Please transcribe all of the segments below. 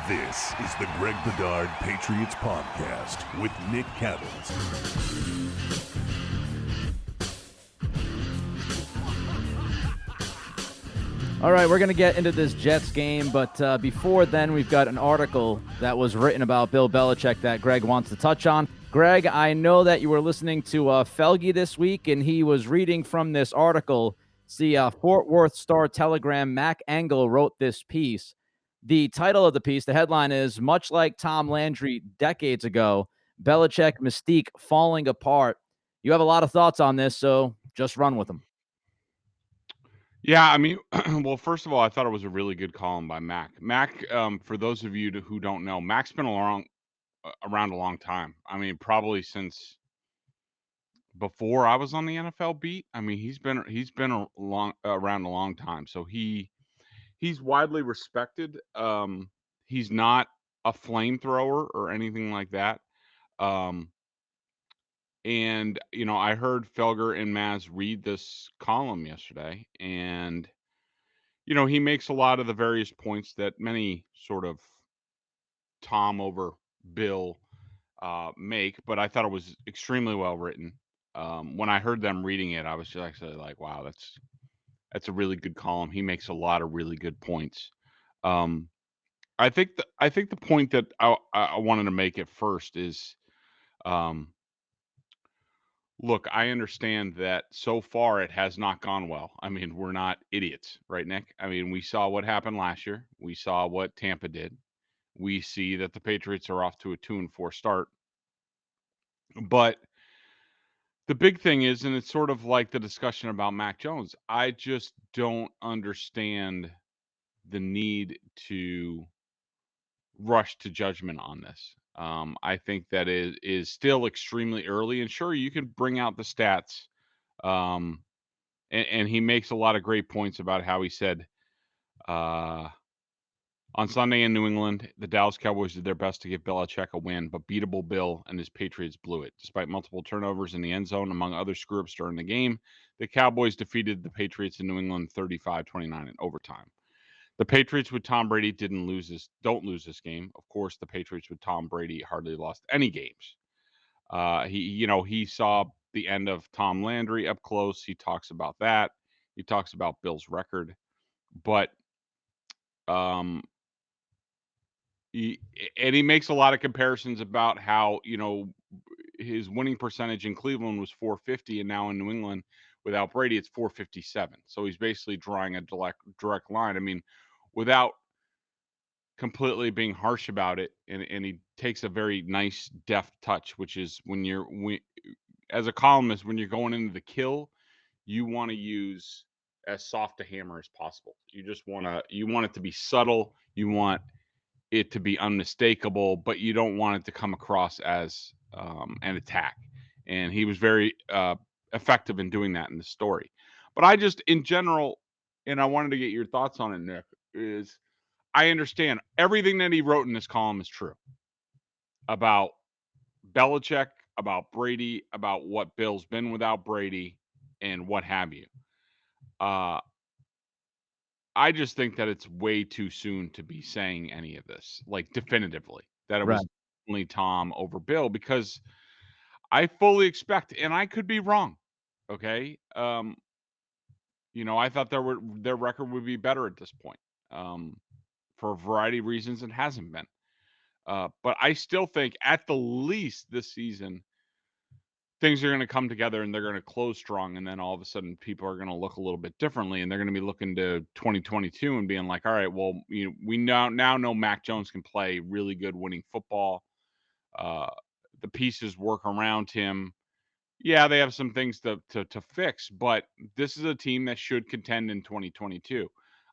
This is the Greg Bedard Patriots Podcast with Nick Cattles. All right, we're going to get into this Jets game, but before then, we've got an article that was written about Bill Belichick that Greg wants to touch on. Greg, I know that you were listening to Felge this week, and he was reading from this article. See, Fort Worth Star-Telegram, Mac Engel wrote this piece. The title of the piece, the headline is, "Much like Tom Landry decades ago, Belichick mystique falling apart." You have a lot of thoughts on this, so just run with them. Yeah, I mean, well, first of all, I thought it was a really good column by Mac. Mac, for those of you who don't know, Mac's been around a long time. I mean, probably since before I was on the NFL beat. I mean, around a long time. So he's widely respected. He's not a flamethrower or anything like that. Um, and I heard Felger and Maz read this column yesterday, and he makes a lot of the various points that many sort of Tom over Bill make, but I thought it was extremely well written. When I heard them reading it, I was just actually like, wow, that's a really good column. He makes a lot of really good points. Um, I think the point that I wanted to make at first is, um, look, I understand that so far it has not gone well. I mean, we're not idiots, right, Nick? I mean, we saw what happened last year. We saw what Tampa did. We see that the Patriots are off to a 2-4 start. But the big thing is, and it's sort of like the discussion about Mac Jones, I just don't understand the need to rush to judgment on this. I think that it is still extremely early, and sure, you can bring out the stats. Um, and he makes a lot of great points about how he said, uh, on Sunday in New England, the Dallas Cowboys did their best to give Belichick a win, but beatable Bill and his Patriots blew it. Despite multiple turnovers in the end zone, among other screw-ups during the game, the Cowboys defeated the Patriots in New England 35-29 in overtime. The Patriots with Tom Brady don't lose this game. Of course, the Patriots with Tom Brady hardly lost any games. He saw the end of Tom Landry up close. He talks about that. He talks about Bill's record, but um, he makes a lot of comparisons about how his winning percentage in Cleveland was 450, and now in New England without Brady it's 457. So he's basically drawing a direct line. I mean, without completely being harsh about it, and he takes a very nice deft touch, which is as a columnist, when you're going into the kill, you want to use as soft a hammer as possible. You want it to be subtle. You want it to be unmistakable, but you don't want it to come across as an attack. And he was very effective in doing that in the story. But I just, in general, and I wanted to get your thoughts on it, Nick, is I understand everything that he wrote in this column is true about Belichick, about Brady, about what Bill's been without Brady, and what have you. Uh, I just think that it's way too soon to be saying any of this, like definitively, that it Right. was only Tom over Bill, because I fully expect, and I could be wrong. Okay. I thought their record would be better at this point. For a variety of reasons, it hasn't been. But I still think at the least this season, things are going to come together and they're going to close strong, and then all of a sudden people are going to look a little bit differently, and they're going to be looking to 2022 and being like, all right, well, we now know Mac Jones can play really good winning football. uh the pieces work around him. Yeah, they have some things to fix, but this is a team that should contend in 2022.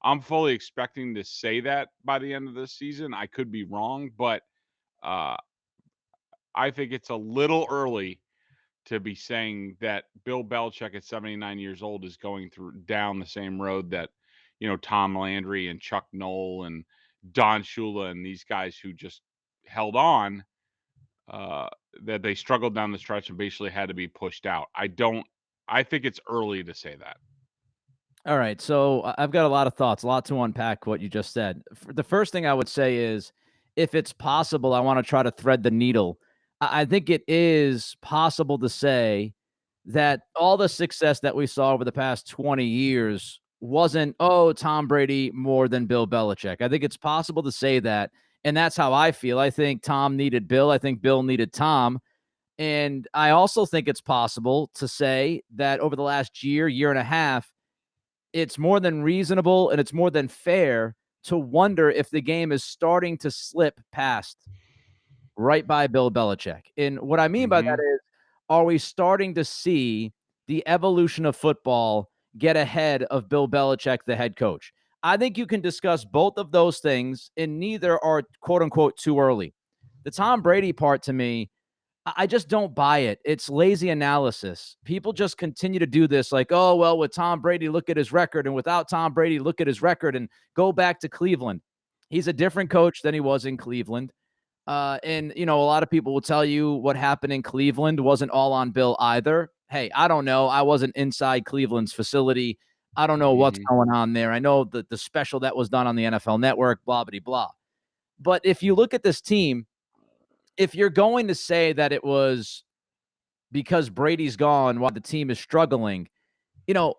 I'm fully expecting to say that by the end of this season. I could be wrong, but uh I think it's a little early to be saying that Bill Belichick at 79 years old is going down the same road that, Tom Landry and Chuck Noll and Don Shula and these guys who just held on, uh, that they struggled down the stretch and basically had to be pushed out. I think it's early to say that. All right, so I've got a lot of thoughts, a lot to unpack what you just said. The first thing I would say is if it's possible, I want to try to thread the needle. I think it is possible to say that all the success that we saw over the past 20 years wasn't, oh, Tom Brady more than Bill Belichick. I think it's possible to say that. And that's how I feel. I think Tom needed Bill. I think Bill needed Tom. And I also think it's possible to say that over the last year, year and a half, it's more than reasonable and it's more than fair to wonder if the game is starting to slip past right by Bill Belichick. And what I mean by that Mhm. is, are we starting to see the evolution of football get ahead of Bill Belichick, the head coach? I think you can discuss both of those things, and neither are quote unquote too early. The Tom Brady part to me, I just don't buy it. It's lazy analysis. People just continue to do this like, oh, well, with Tom Brady, look at his record. And without Tom Brady, look at his record and go back to Cleveland. He's a different coach than he was in Cleveland. And, a lot of people will tell you what happened in Cleveland wasn't all on Bill either. Hey, I don't know. I wasn't inside Cleveland's facility. I don't know what's Mhm. going on there. I know that the special that was done on the NFL network, blah, blah, blah. But if you look at this team, if you're going to say that it was because Brady's gone while the team is struggling, you know,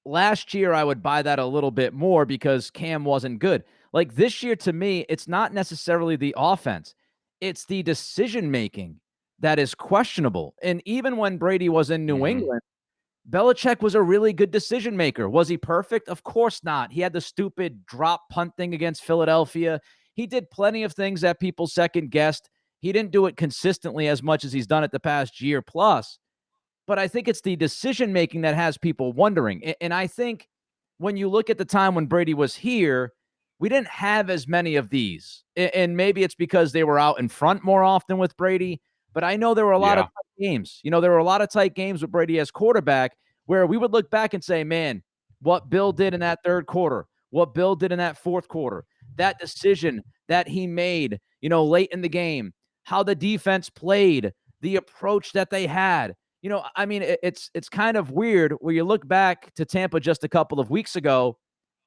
last year I would buy that a little bit more because Cam wasn't good. Like this year, to me, it's not necessarily the offense, it's the decision making that is questionable. And even when Brady was in New Mhm. England, Belichick was a really good decision maker. Was he perfect? Of course not. He had the stupid drop punt thing against Philadelphia. He did plenty of things that people second guessed. He didn't do it consistently as much as he's done it the past year plus. But I think it's the decision making that has people wondering. And I think when you look at the time when Brady was here, we didn't have as many of these. And maybe it's because they were out in front more often with Brady. But I know there were a lot of Yeah. tight games. There were a lot of tight games with Brady as quarterback where we would look back and say, man, what Bill did in that third quarter, what Bill did in that fourth quarter, that decision that he made, late in the game, how the defense played, the approach that they had. I mean, it's kind of weird where you look back to Tampa just a couple of weeks ago,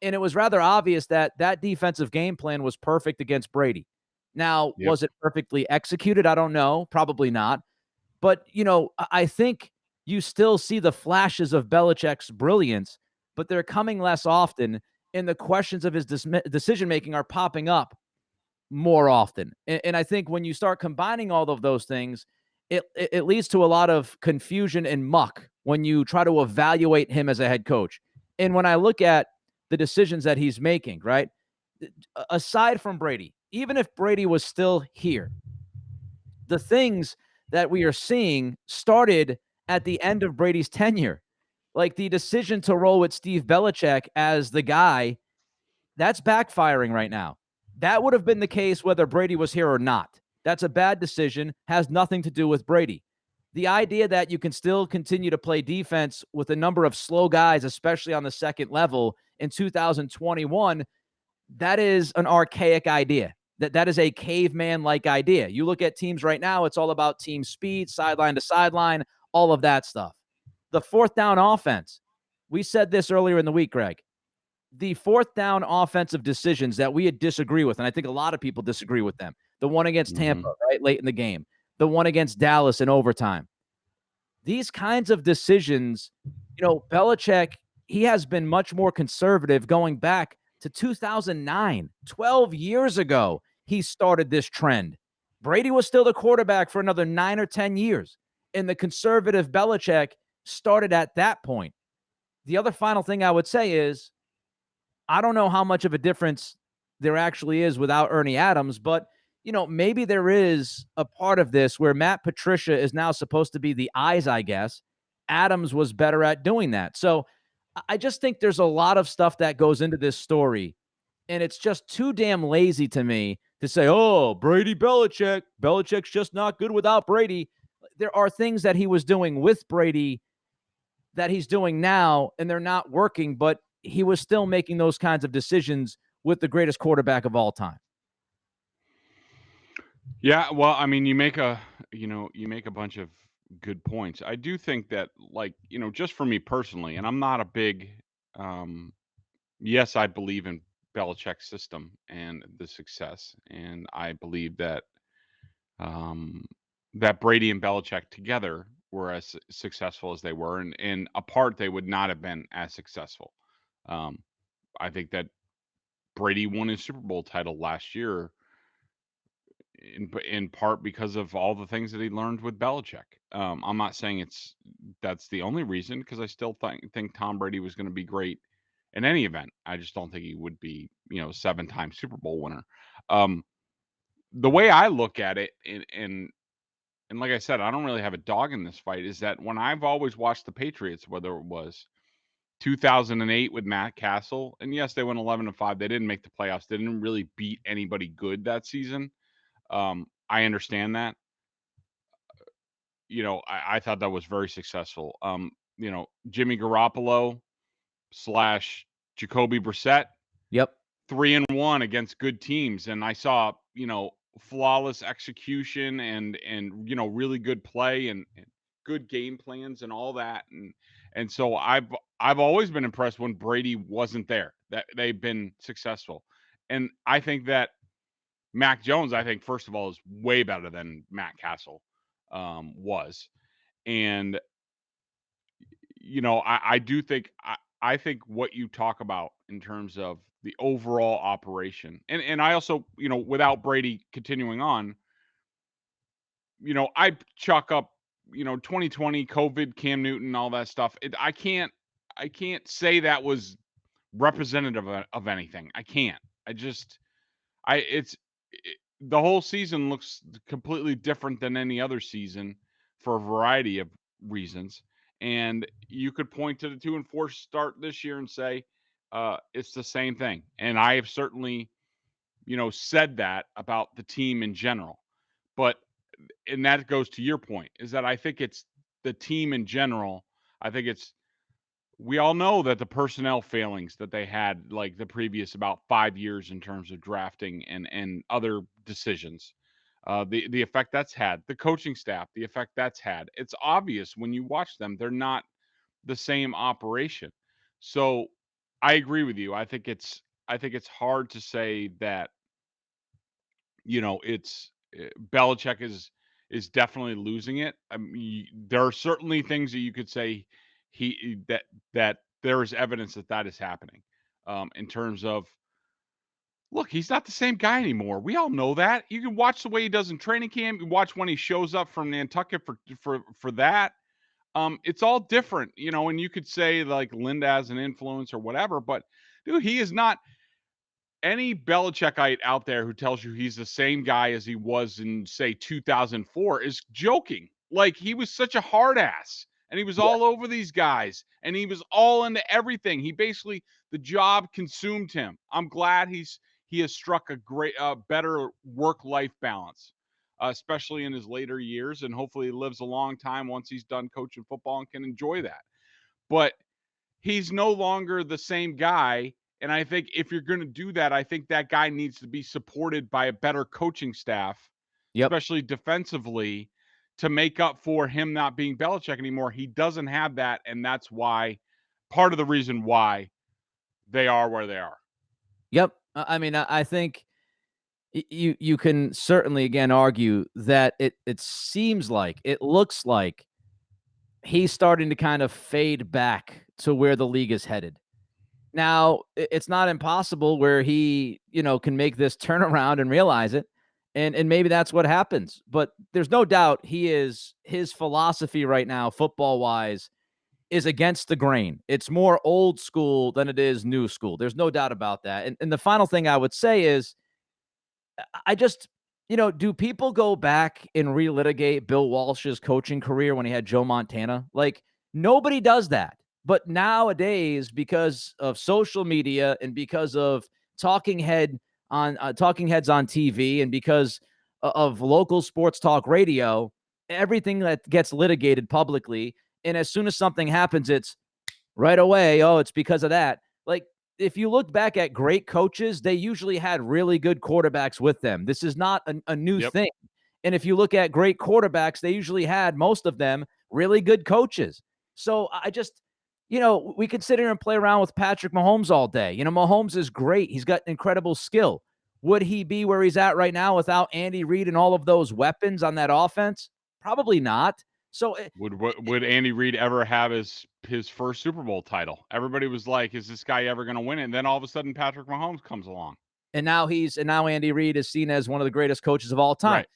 and it was rather obvious that that defensive game plan was perfect against Brady. Now, Yep. was it perfectly executed? I don't know. Probably not. But, I think you still see the flashes of Belichick's brilliance, but they're coming less often, and the questions of his decision making are popping up more often. And I think when you start combining all of those things, it leads to a lot of confusion and muck when you try to evaluate him as a head coach. And when I look at the decisions that he's making, right? Aside from Brady, even if Brady was still here, the things that we are seeing started at the end of Brady's tenure. Like the decision to roll with Steve Belichick as the guy that's backfiring right now. That would have been the case whether Brady was here or not. That's a bad decision, has nothing to do with Brady. The idea that you can still continue to play defense with a number of slow guys, especially on the second level in 2021, that is an archaic idea. That is a caveman like idea. You look at teams right now, it's all about team speed, sideline to sideline, all of that stuff. The fourth down offense. We said this earlier in the week, Greg, the fourth down offensive decisions that we disagree with, and I think a lot of people disagree with them. The one against Tampa, Mhm. right, late in the game. The one against Dallas in overtime. These kinds of decisions, Belichick, he has been much more conservative going back to 2009, 12 years ago. He started this trend. Brady was still the quarterback for another 9 or 10 years, and the conservative Belichick started at that point. The other final thing I would say is I don't know how much of a difference there actually is without Ernie Adams, but maybe there is a part of this where Matt Patricia is now supposed to be the eyes, I guess. Adams was better at doing that. So I just think there's a lot of stuff that goes into this story, and it's just too damn lazy to me to say, oh, Brady Belichick. Belichick's just not good without Brady. There are things that he was doing with Brady that he's doing now, and they're not working, but he was still making those kinds of decisions with the greatest quarterback of all time. Yeah, well, I mean, you make a bunch of good points. I do think that, like, just for me personally, and I'm not a big, yes, I believe in Belichick's system and the success. And I believe that that Brady and Belichick together were as successful as they were, and apart they would not have been as successful. Um, I think that Brady won his Super Bowl title last year in part because of all the things that he learned with Belichick. I'm not saying that's the only reason, because I still think Tom Brady was going to be great in any event. I just don't think he would be, 7-time Super Bowl winner. The way I look at it, and like I said, I don't really have a dog in this fight, is that when I've always watched the Patriots, whether it was 2008 with Matt Castle, and yes, they went 11-5. They didn't make the playoffs. They didn't really beat anybody good that season. I understand that. I thought that was very successful. Jimmy Garoppolo / Jacoby Brissett, Yep. 3-1 against good teams, and I saw flawless execution and really good play and good game plans and all that, and so I've always been impressed when Brady wasn't there, that they've been successful. And I think that Mac Jones, I think, first of all, is way better than Matt Castle was. And, I do think, I think what you talk about in terms of the overall operation, and I also, without Brady continuing on, I chalk up, 2020, COVID, Cam Newton, all that stuff. I can't say that was representative of anything. I can't. The whole season looks completely different than any other season for a variety of reasons. And you could point to the 2-4 start this year and say it's the same thing. And I have certainly, said that about the team in general. But, and that goes to your point, is that I think it's the team in general. I think we all know that the personnel failings that they had, like the previous about 5 years in terms of drafting and other decisions, the effect that's had, the coaching staff, the effect that's had. It's obvious when you watch them; they're not the same operation. So I agree with you. I think it's hard to say that it's Belichick is definitely losing it. I mean, there are certainly things that you could say that there is evidence that is happening, in terms of, look, he's not the same guy anymore. We all know that. You can watch the way he does in training camp. You watch when he shows up from Nantucket for that. It's all different, and you could say like Linda has an influence or whatever, but dude, he is not. Any Belichickite out there who tells you he's the same guy as he was in, say, 2004 is joking. Like, he was such a hard ass, and he was all over these guys, and he was all into everything. He basically, the job consumed him. I'm glad he has struck a great, better work-life balance, especially in his later years, and hopefully he lives a long time once he's done coaching football and can enjoy that. But he's no longer the same guy. And I think if you're going to do that, I think that guy needs to be supported by a better coaching staff, especially defensively, to make up for him not being Belichick anymore. He doesn't have that, and that's part of the reason why they are where they are. Yep. I mean, I think you can certainly, again, argue that it seems like, it looks like he's starting to kind of fade back to where the league is headed. Now, it's not impossible where he, can make this turnaround and realize it. And maybe that's what happens. But there's no doubt his philosophy right now, football-wise, is against the grain. It's more old school than it is new school. There's no doubt about that. And the final thing I would say is, I just, do people go back and relitigate Bill Walsh's coaching career when he had Joe Montana? Like, nobody does that. But nowadays, because of social media and because of talking heads on TV and because of local sports talk radio, everything that gets litigated publicly, and as soon as something happens, it's right away, oh, it's because of that. Like, if you look back at great coaches, they usually had really good quarterbacks with them. This is not a new thing. And if you look at great quarterbacks, they usually had, most of them, really good coaches. So I just, we could sit here and play around with Patrick Mahomes all day. Mahomes is great. He's got incredible skill. Would he be where he's at right now without Andy Reid and all of those weapons on that offense? Probably not. So would Andy Reid ever have his first Super Bowl title? Everybody was like, "Is this guy ever going to win it?" And then all of a sudden, Patrick Mahomes comes along, and now Andy Reid is seen as one of the greatest coaches of all time. Right.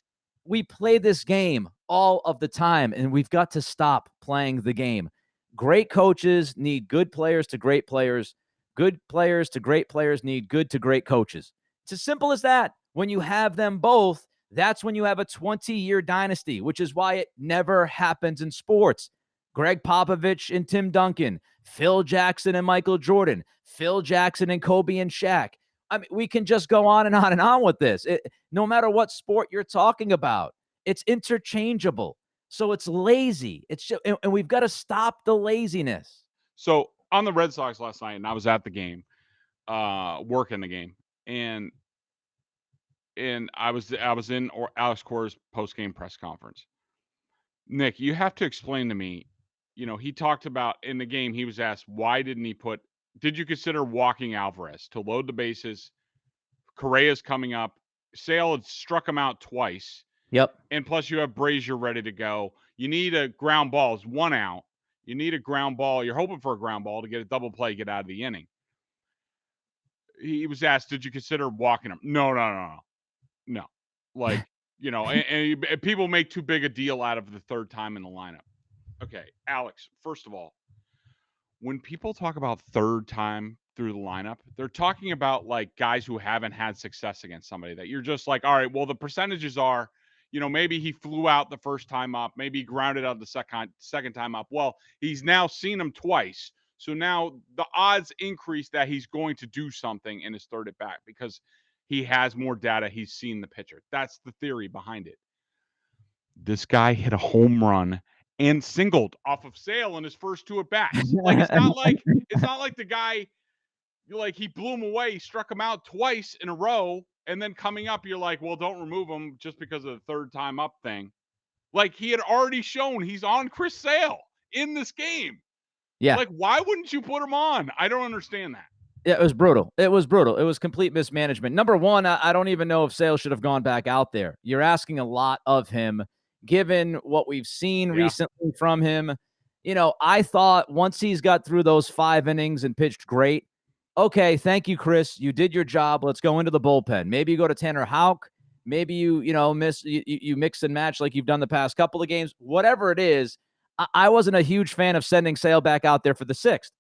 We play this game all of the time, and we've got to stop playing the game. Great coaches need good players to great players. Good players to great players need good to great coaches. It's as simple as that. When you have them both, that's when you have a 20-year dynasty, which is why it never happens in sports. Greg Popovich and Tim Duncan, Phil Jackson and Michael Jordan, Phil Jackson and Kobe and Shaq. I mean, we can just go on and on and on with this. No matter what sport you're talking about, it's interchangeable. So it's lazy. It's just, and we've got to stop the laziness. So on the Red Sox last night, and I was at the game, working the game, and I was in Alex Cora's post game press conference. Nick, you have to explain to me. He talked about in the game. He was asked, why didn't he put? Did you consider walking Alvarez to load the bases? Correa's coming up. Sale had struck him out twice. Yep. And plus, you have Brazier ready to go. You need a ground ball. It's 1 out. You need a ground ball. You're hoping for a ground ball to get a double play, get out of the inning. He was asked, did you consider walking him? No. Like, and people make too big a deal out of the third time in the lineup. Okay, Alex, first of all, when people talk about third time through the lineup, they're talking about like guys who haven't had success against somebody that you're just like, all right, well, the percentages are, maybe he flew out the first time up, maybe he grounded out the second time up. Well, he's now seen him twice. So now the odds increase that he's going to do something in his third at bat because he has more data. He's seen the pitcher. That's the theory behind it. This guy hit a home run and singled off of Sale in his first 2 at bats. Like it's not like the guy, he blew him away. He struck him out twice in a row, and then coming up, you're like, well, don't remove him just because of the third time up thing. Like he had already shown he's on Chris Sale in this game. Yeah. Like, why wouldn't you put him on? I don't understand that. Yeah, it was brutal. It was complete mismanagement. Number one, I don't even know if Sale should have gone back out there. You're asking a lot of him, given what we've seen recently from him. I thought once he's got through those 5 innings and pitched great, okay, thank you, Chris. You did your job. Let's go into the bullpen. Maybe you go to Tanner Houck. Maybe you mix and match like you've done the past couple of games. Whatever it is, I wasn't a huge fan of sending Sale back out there for the 6th.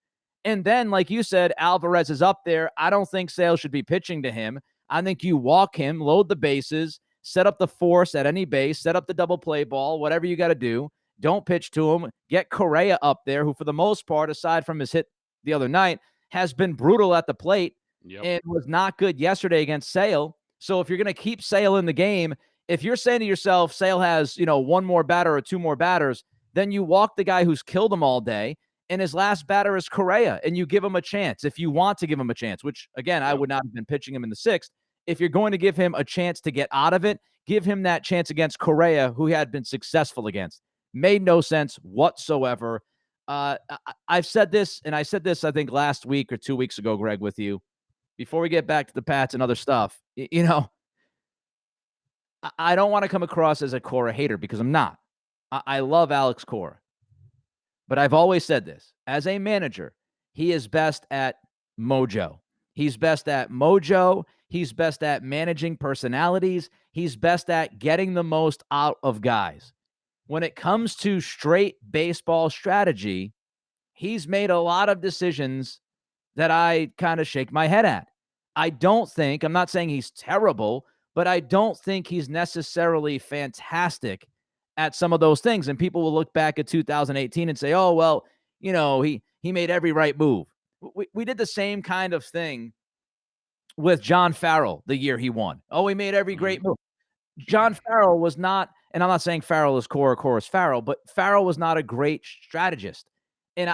And then, like you said, Alvarez is up there. I don't think Sale should be pitching to him. I think you walk him, load the bases, set up the force at any base, set up the double play ball, whatever you got to do. Don't pitch to him. Get Correa up there, who for the most part, aside from his hit the other night, has been brutal at the plate and was not good yesterday against Sale. So if you're going to keep Sale in the game, if you're saying to yourself, Sale has, 1 more batter or 2 more batters, then you walk the guy who's killed him all day, and his last batter is Correa, and you give him a chance if you want to give him a chance, which, again, I would not have been pitching him in the 6th. If you're going to give him a chance to get out of it, give him that chance against Correa, who he had been successful against. Made no sense whatsoever. I've said this, and I said this, I think, last week or 2 weeks ago, Greg, with you, before we get back to the Pats and other stuff. I don't want to come across as a Cora hater because I'm not. I love Alex Cora. But I've always said this. As a manager, he is best at mojo. He's best at mojo. He's best at managing personalities. He's best at getting the most out of guys. When it comes to straight baseball strategy, he's made a lot of decisions that I kind of shake my head at. I'm not saying he's terrible, but I don't think he's necessarily fantastic at some of those things. And people will look back at 2018 and say, oh, well, he made every right move. We did the same kind of thing with John Farrell the year he won. Oh, he made every great move. John Farrell was not, and I'm not saying Farrell is Cora's Farrell, but Farrell was not a great strategist. And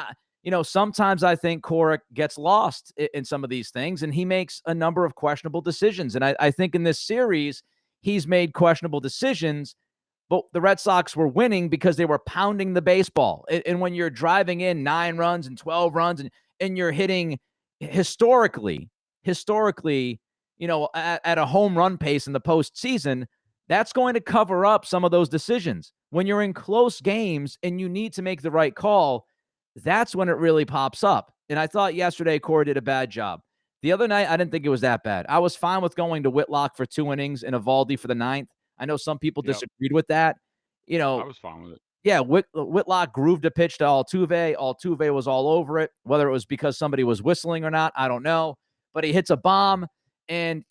sometimes I think Cora gets lost in some of these things, and he makes a number of questionable decisions. And I think in this series, he's made questionable decisions, but the Red Sox were winning because they were pounding the baseball. And when you're driving in 9 runs and 12 runs and you're hitting historically, at a home run pace in the postseason, that's going to cover up some of those decisions. When you're in close games and you need to make the right call, that's when it really pops up. And I thought yesterday Corey did a bad job. The other night, I didn't think it was that bad. I was fine with going to Whitlock for 2 innings and Eovaldi for the 9th. I know some people disagreed with that. I was fine with it. Yeah, Whitlock grooved a pitch to Altuve. Altuve was all over it. Whether it was because somebody was whistling or not, I don't know. But he hits a bomb, and,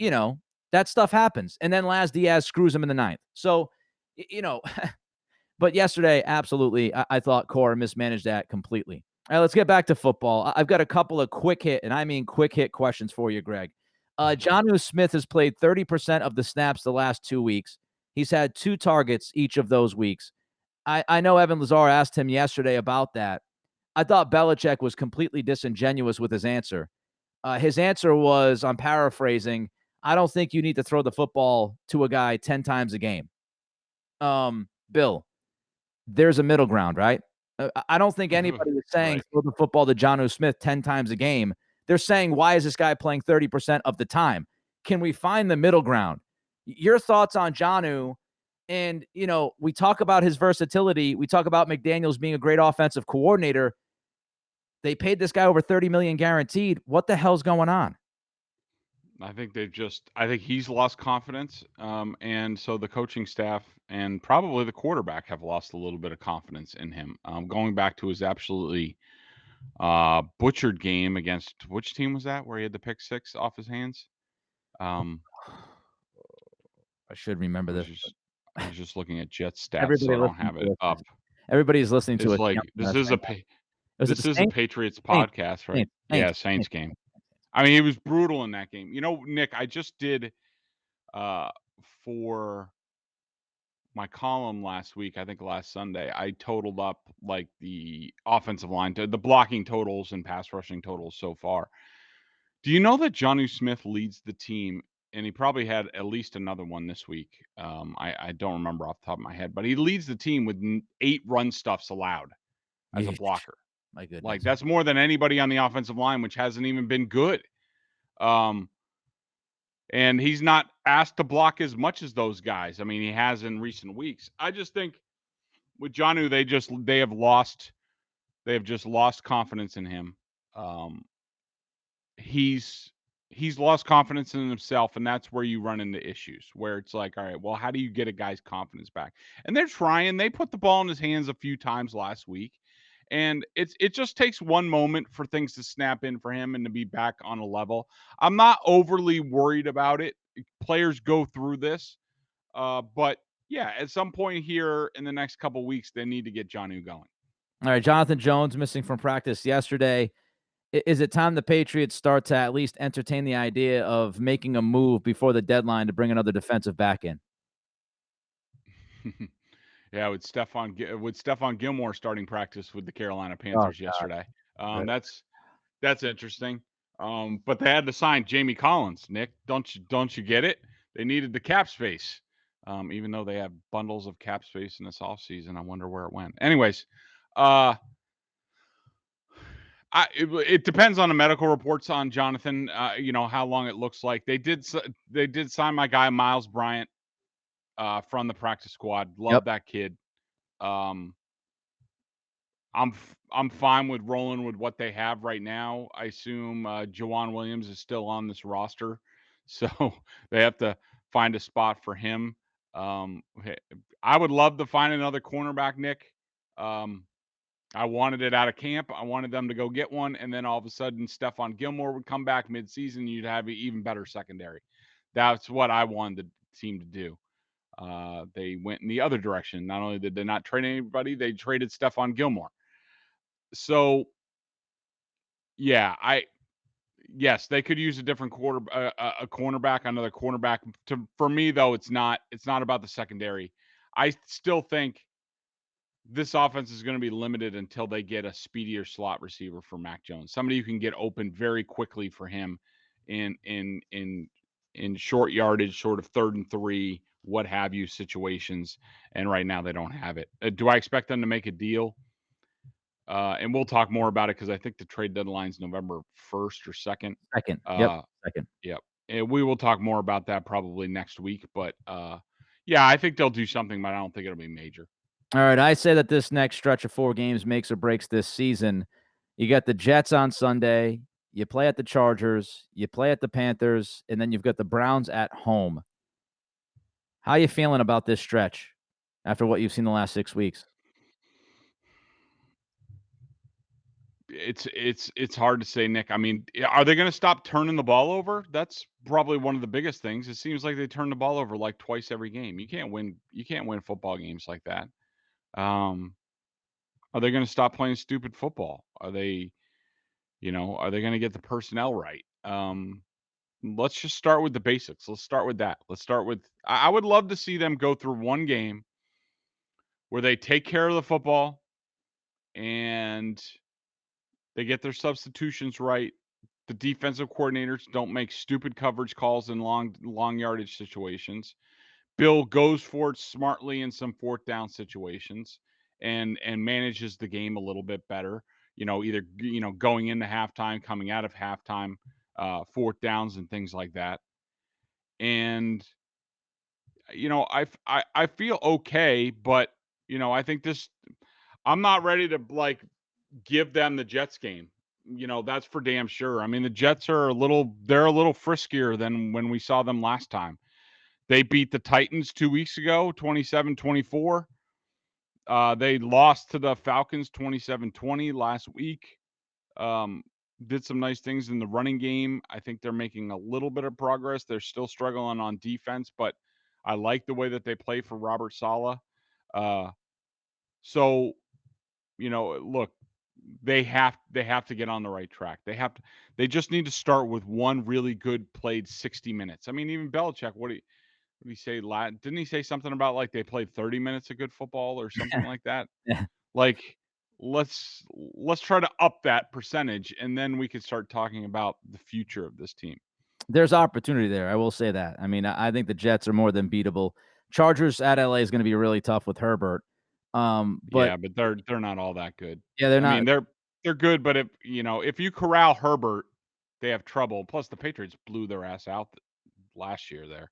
that stuff happens. And then Laz Diaz screws him in the 9th. So, but yesterday, absolutely, I thought Cora mismanaged that completely. All right, let's get back to football. I've got a couple of quick hit, and I mean quick hit questions for you, Greg. Jonnu Smith has played 30% of the snaps the last 2 weeks. He's had 2 targets each of those weeks. I know Evan Lazar asked him yesterday about that. I thought Belichick was completely disingenuous with his answer. His answer was, I'm paraphrasing, I don't think you need to throw the football to a guy 10 times a game. Bill, there's a middle ground, right? I don't think anybody is saying throw the football to Jonnu Smith 10 times a game. They're saying, why is this guy playing 30% of the time? Can we find the middle ground? Your thoughts on Jonnu? And, we talk about his versatility. We talk about McDaniels being a great offensive coordinator. They paid this guy over $30 million guaranteed. What the hell's going on? I think he's lost confidence. And so the coaching staff and probably the quarterback have lost a little bit of confidence in him. Going back to his absolutely butchered game against, which team was that, where he had the pick 6 off his hands? I should remember this. I was just looking at Jets stats, so I don't have it up. Everybody's listening to It's it. like, this is a Patriots podcast, right? Yeah, Saints game. I mean, he was brutal in that game. Nick, I just did for my column last week, I think last Sunday, I totaled up like the offensive line, the blocking totals and pass rushing totals so far. Do you know that Jonnu Smith leads the team? And he probably had at least another one this week. I don't remember off the top of my head, but he leads the team with 8 run stuffs allowed as a blocker. My goodness. Like, that's more than anybody on the offensive line, which hasn't even been good. And he's not asked to block as much as those guys. I mean, he has in recent weeks. I just think with Jonnu, they have just lost confidence in him. He's lost confidence in himself, and that's where you run into issues, where it's like, all right, well, how do you get a guy's confidence back? And they're trying. They put the ball in his hands a few times last week, and it just takes one moment for things to snap in for him and to be back on a level. I'm not overly worried about it. Players go through this, but yeah, at some point here in the next couple weeks, they need to get Jonnu going. All right, Jonathan Jones missing from practice yesterday. Is it time the Patriots start to at least entertain the idea of making a move before the deadline to bring another defensive back in? Yeah, with Stephon Gilmore starting practice with the Carolina Panthers yesterday. That's interesting. But they had to sign Jamie Collins. Nick, don't you get it? They needed the cap space. Even though they have bundles of cap space in this offseason, I wonder where it went. Anyways, it depends on the medical reports on Jonathan. How long it looks like. They did sign my guy Miles Bryant from the practice squad. Love that kid. I'm fine with rolling with what they have right now. I assume Jawan Williams is still on this roster, so they have to find a spot for him. I would love to find another cornerback, Nick. I wanted it out of camp. I wanted them to go get one, and then all of a sudden Stephon Gilmore would come back midseason. You'd have an even better secondary. That's what I wanted the team to do. They went in the other direction. Not only did they not trade anybody, they traded Stephon Gilmore. So, yeah, yes, they could use a different a cornerback, another cornerback. For me, though, it's not about the secondary. I still think this offense is going to be limited until they get a speedier slot receiver for Mac Jones, somebody who can get open very quickly for him in short yardage, sort of 3rd and 3, what have you situations, and right now they don't have it. Do I expect them to make a deal? And we'll talk more about it because I think the trade deadline's November 1st or 2nd. Second. Yep. Uh, Second. yep. And we will talk more about that probably next week. But yeah, I think they'll do something, but I don't think it'll be major. All right. I say that this next stretch of 4 games makes or breaks this season. You got the Jets on Sunday. You play at the Chargers. You play at the Panthers. And then you've got the Browns at home. How you feeling about this stretch after what you've seen the last 6 weeks? It's hard to say, Nick. I mean, are they going to stop turning the ball over? That's probably one of the biggest things. It seems like they turn the ball over like twice every game. You can't win. You can't win football games like that. Um, are they going to stop playing stupid football? Are they, are they going to get the personnel right? Let's just start with the basics. Let's start with that. Let's start with. I would love to see them go through one game where they take care of the football and they get their substitutions right. The defensive coordinators don't make stupid coverage calls in long yardage situations. Bill goes for it smartly in some fourth down situations and manages the game a little bit better. Either going into halftime, coming out of halftime, fourth downs and things like that. And I feel okay, but I think this. I'm not ready to give them the Jets game. That's for damn sure. I mean, the Jets are they're a little friskier than when we saw them last time. They beat the Titans 2 weeks ago, 27-24. They lost to the Falcons 27-20 last week. Did some nice things in the running game. I think they're making a little bit of progress. They're still struggling on defense, but I like the way that they play for Robert Saleh. So, look, they have to get on the right track. They just need to start with one really good played 60 minutes. I mean, even Belichick, what did he say? Didn't he say something about like they played 30 minutes of good football or something like that? Yeah. Like, let's try to up that percentage, and then we can start talking about the future of this team. There's opportunity there. I will say that. I mean, I think the Jets are more than beatable. Chargers at LA is going to be really tough with Herbert. But Yeah, but they're not all that good. yeah, they're I not. mean, they're good, but if you corral Herbert, they have trouble. Plus, the Patriots blew their ass out last year there.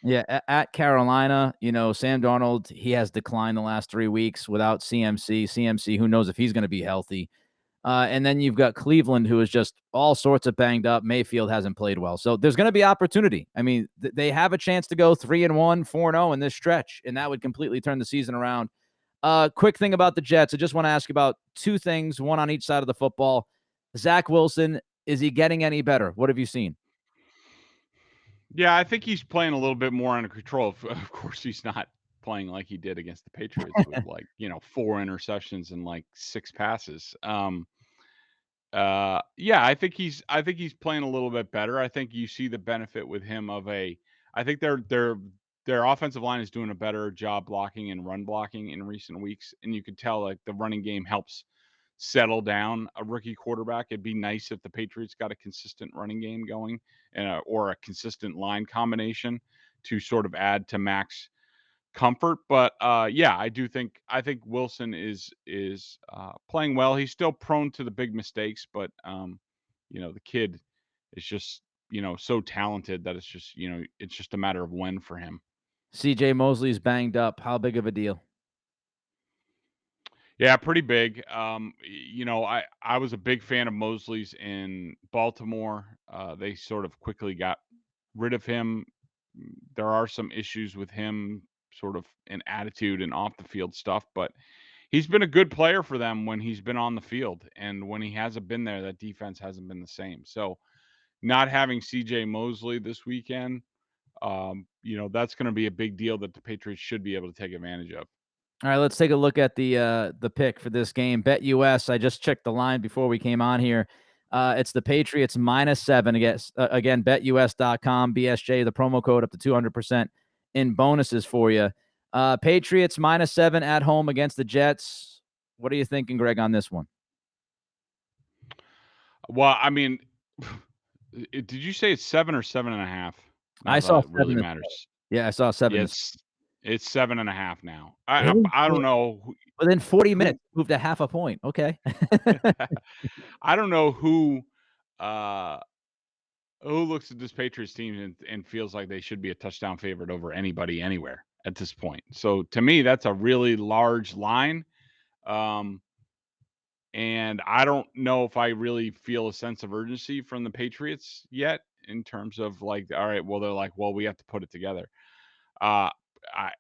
Yeah, at Carolina, Sam Darnold, he has declined the last 3 weeks without CMC. CMC, who knows if he's going to be healthy. And then you've got Cleveland, who is just all sorts of banged up. Mayfield hasn't played well. So there's going to be opportunity. I mean, they have a chance to go 3-1, 4-0 in this stretch, and that would completely turn the season around. Quick thing about the Jets. I just want to ask about 2 things, one on each side of the football. Zach Wilson, is he getting any better? What have you seen? Yeah, I think he's playing a little bit more under control. Of course, he's not playing like he did against the Patriots with 4 interceptions and 6 passes. Yeah, I think he's playing a little bit better. I think you see the benefit with him I think their offensive line is doing a better job blocking and run blocking in recent weeks, and you could tell the running game helps settle down a rookie quarterback. It'd be nice if the Patriots got a consistent running game going or a consistent line combination to sort of add to Mac's comfort. But yeah, I think Wilson is playing well. He's still prone to the big mistakes, but the kid is just so talented that it's just a matter of when for him. CJ Mosley's banged up. How big of a deal? Yeah, pretty big. I was a big fan of Mosley's in Baltimore. They sort of quickly got rid of him. There are some issues with him, sort of in attitude and off the field stuff, but he's been a good player for them when he's been on the field. And when he hasn't been there, that defense hasn't been the same. So not having CJ Mosley this weekend, that's going to be a big deal that the Patriots should be able to take advantage of. All right, let's take a look at the pick for this game. BetUS, I just checked the line before we came on here. It's the Patriots -7 again, betus.com, BSJ, the promo code up to 200% in bonuses for you. Patriots -7 at home against the Jets. What are you thinking, Greg, on this one? Well, I mean, did you say it's 7 or 7.5? I saw It really 7. matters. Yeah, I saw 7 Yeah, this it's 7.5 now. Really? I don't know Within 40 who minutes, moved a half a point. Okay. I don't know uh who looks at this Patriots team and feels like they should be a touchdown favorite over anybody anywhere at this point. So to me, that's a really large line. Um, and I don't know if I really feel a sense of urgency from the Patriots yet in terms of like, all right, well, they're like, well, we have to put it together. Uh, I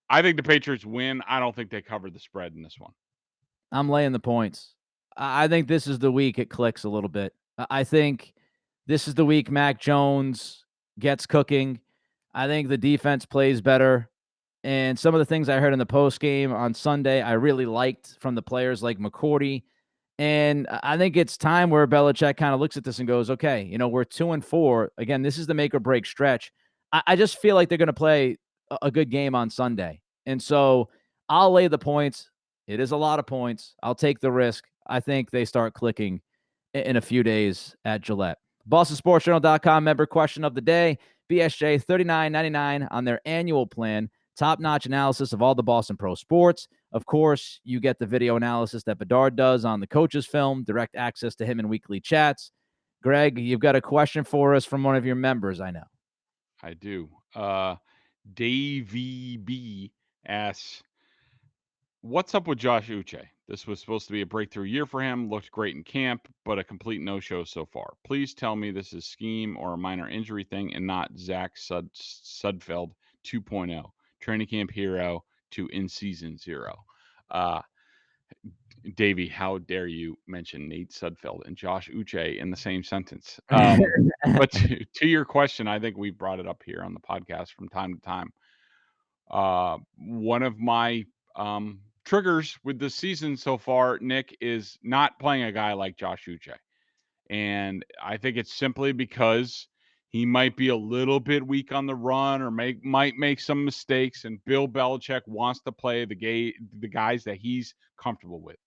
I think the Patriots win. I don't think they cover the spread in this one. I'm laying the points. I think this is the week it clicks a little bit. I think this is the week Mac Jones gets cooking. I think the defense plays better. And some of the things I heard in the post game on Sunday, I really liked from the players like McCourty. And I think it's time where Belichick kind of looks at this and goes, okay, we're 2-4. Again, this is the make or break stretch. I just feel like they're going to play a good game on Sunday. And so I'll lay the points. It is a lot of points. I'll take the risk. I think they start clicking in a few days at Gillette. BostonSportsJournal.com member question of the day. BSJ $39.99 on their annual plan. Top-notch analysis of all the Boston Pro sports. Of course, you get the video analysis that Bedard does on the coach's film, direct access to him in weekly chats. Greg, you've got a question for us from one of your members, I know. I do. Davey B asks, what's up with Josh Uche? This was supposed to be a breakthrough year for him. Looked great in camp, but a complete no-show so far. Please tell me this is scheme or a minor injury thing and not Zach Sudfeld 2.0, training camp hero to in-season zero. Davey, how dare you mention Nate Sudfeld and Josh Uche in the same sentence? But to your question, I think we brought it up here on the podcast from time to time. One of my triggers with the season so far, Nick, is not playing a guy like Josh Uche. And I think it's simply because he might be a little bit weak on the run or might make some mistakes. And Bill Belichick wants to play the guys that he's comfortable with.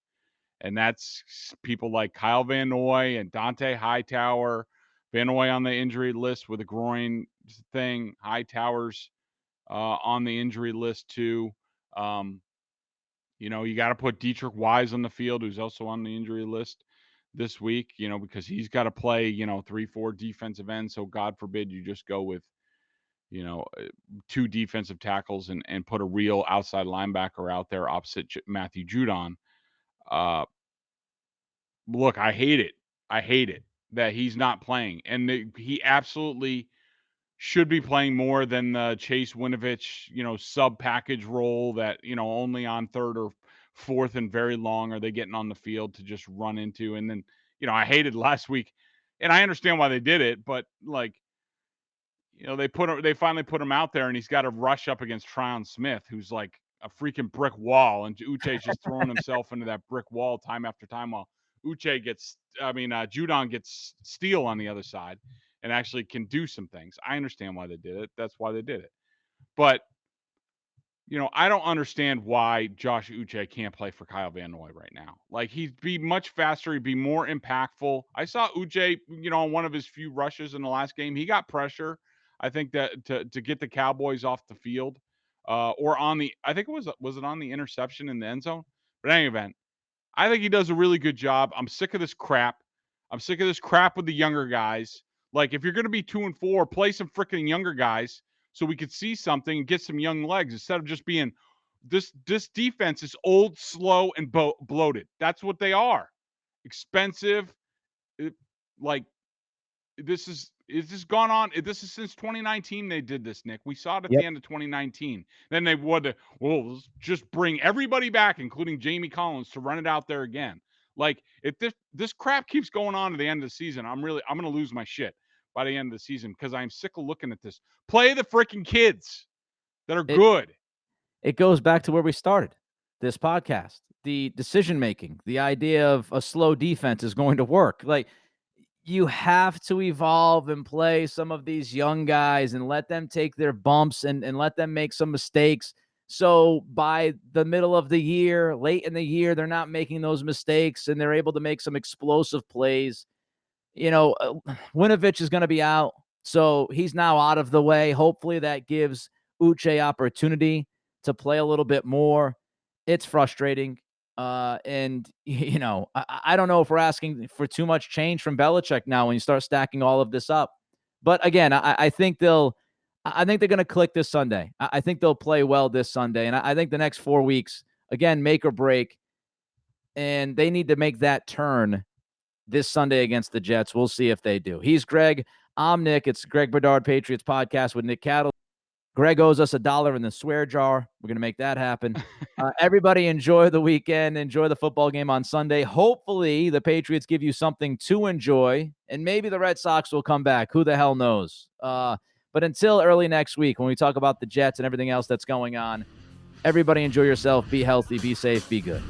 And that's people like Kyle Van Noy and Dante Hightower. Van Noy on the injury list with a groin thing. Hightower's on the injury list too. You got to put Dietrich Wise on the field, who's also on the injury list this week, because he's got to play, 3-4 defensive ends. So God forbid you just go with, 2 defensive tackles and put a real outside linebacker out there opposite Matthew Judon. Look, I hate it. I hate it that he's not playing. And he absolutely should be playing more than the Chase Winovich, sub package role that, only on third or fourth and very long are they getting on the field to just run into. And then, I hated last week, and I understand why they did it, but like, they finally put him out there and he's got to rush up against Tryon Smith, who's like a freaking brick wall. And Uche's just throwing himself into that brick wall time after time while Judon gets steel on the other side and actually can do some things. I understand why they did it. That's why they did it. But, I don't understand why Josh Uche can't play for Kyle Van Noy right now. Like, he'd be much faster. He'd be more impactful. I saw Uche, on one of his few rushes in the last game. He got pressure, I think, that to get the Cowboys off the field or I think was it on the interception in the end zone? But in any event, I think he does a really good job. I'm sick of this crap. I'm sick of this crap with the younger guys. Like, if you're going to be 2-4, play some freaking younger guys so we could see something and get some young legs instead of just being this defense is old, slow, and bloated. That's what they are. Expensive. This is gone on. This is since 2019 they did this, Nick. We saw it at the end of 2019. Then they would, let's just bring everybody back, including Jamie Collins, to run it out there again. Like, if this crap keeps going on to the end of the season, I'm going to lose my shit by the end of the season because I'm sick of looking at this. Play the freaking kids that are good. It goes back to where we started this podcast. The decision-making, the idea of a slow defense is going to work. Like, you have to evolve and play some of these young guys and let them take their bumps and let them make some mistakes. So by the middle of the year, late in the year, they're not making those mistakes and they're able to make some explosive plays. Winovich is going to be out, so he's now out of the way. Hopefully that gives Uche opportunity to play a little bit more. It's frustrating. And, I don't know if we're asking for too much change from Belichick now when you start stacking all of this up. But again, I think they're going to click this Sunday. I think they'll play well this Sunday. And I think the next 4 weeks, again, make or break. And they need to make that turn this Sunday against the Jets. We'll see if they do. He's Greg. I'm Nick. It's Greg Bedard Patriots Podcast with Nick Cattle. Greg owes us $1 in the swear jar. We're going to make that happen. Everybody enjoy the weekend. Enjoy the football game on Sunday. Hopefully the Patriots give you something to enjoy, and maybe the Red Sox will come back. Who the hell knows? But until early next week, when we talk about the Jets and everything else that's going on, everybody enjoy yourself. Be healthy. Be safe. Be good.